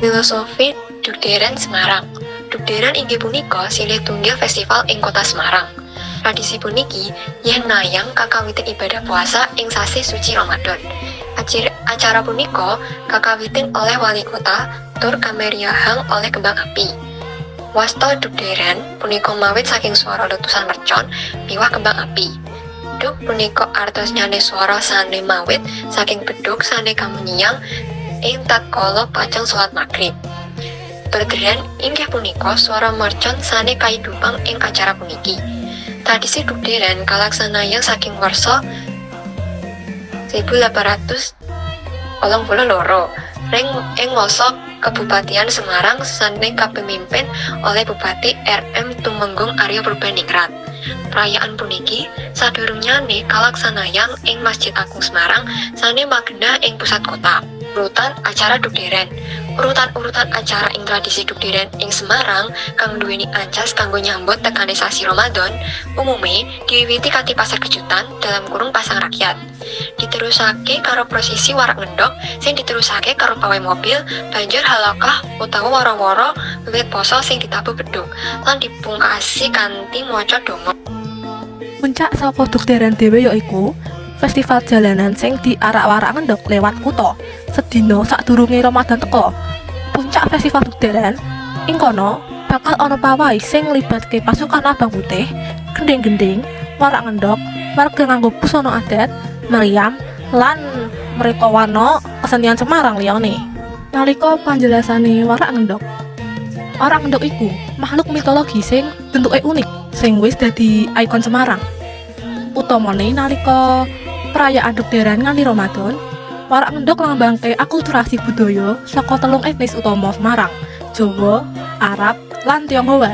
Filosofi Dugderan Semarang. Dugderan inggih punika silih tunggil festival ing Kota Semarang. Tradisi puniki yen nayang kakawiting ibadah puasa ing sasi suci Ramadan. Acara punika kakawiting oleh wali kota tur kameriahang oleh kembang api. Wasta Dugderan punika mawit saking swara letusan mercon miwah kembang api. Duk punika artos nyane swara sane mawit saking beduk sane kamunyang ing tatkala pajang salat maghrib. Berderan inggih punika swara mercon sane kaidupang ing acara puniki. Tradisi Dugderan kalaksanayang saking warsa 1882 ring ing masa Kabupatian Semarang sane kapemimpin oleh Bupati R.M. Tumenggung Arya Purbaningrat. Perayaan puniki sadurungnyane kalaksanayang ing Masjid Agung Semarang sane magna ing pusat kota. Urutan acara Dugderan. Urutan-urutan acara ing tradisi Dugderan ing Semarang kang duweni ancas kanggo nyambut tekane sasi Ramadan umume diwiwiti kanthi pasar kejutan dalam kurung pasang rakyat. Diterusake karo prosesi warak ngendhok sing diterusake karo pawai mobil banjur halakah utawa wara-wara wiwit poso sing ditabuh bedhug lan dipungkasi kanthi maca donga. Puncak saka Dugderan dhewe yaiku festival jalanan sing diarak-warak ngendhok lewat kutha sedina sadurunge Ramadan teka. Puncak festival Dugderan ing kono bakal ana pawai sing nglibatke pasukan abang putih, gending-gending, warak ngendhok, warga nganggo busana adat, meriam, lan mereka warna kesenian Semarang liyane. Nalika panjelasane warak ngendhok iku makhluk mitologi sing bentuke unik sing wis dadi ikon Semarang. Utamane nalika perayaan Dugderan nganti Ramadan, warak ngendhok nglambangke akulturasi budaya saka telung etnis utama Semarang, Jawa, Arab, lan Tionghoa.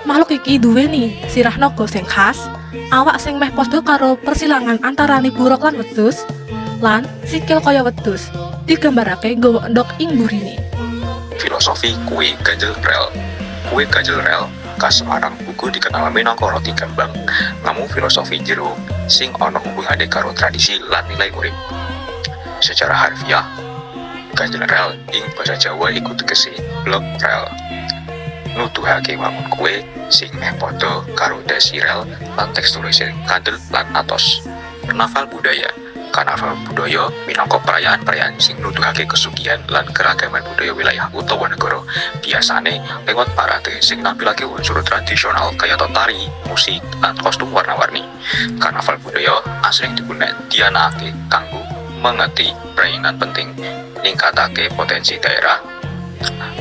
Makhluk iki duweni sirah naga sing khas, awak sing meh padha karo persilangan antarane buruk lan wedhus, lan sikil kaya wedhus, digambarake nggawa endhog ing burine. Filosofi kue ganjel rel. Kue ganjel rel khas Semarang uga dikenal minangka roti gambang. Namun filosofi jero sing ana hubungane karo tradisi lan nilai urip. Secara harfiah, ganjel rel ing basa Jawa iku tegese blok rel. Nuduhake wangun kue sing meh padha karo dasi rel lan teksture sing kandel lan atos. Karnaval budaya minangka perayaan-perayaan sing nuduhake kesugihan lan keragaman budaya wilayah utawa negara. Biasane lewat parade sing nampilake unsur tradisional kayata tari, musik, lan kostum warna-warni. Karnaval budaya asring dianakake kanggo mengeti perainan penting, ningkatake potensi daerah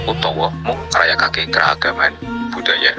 utawa mung ngrayakake keragaman budaya.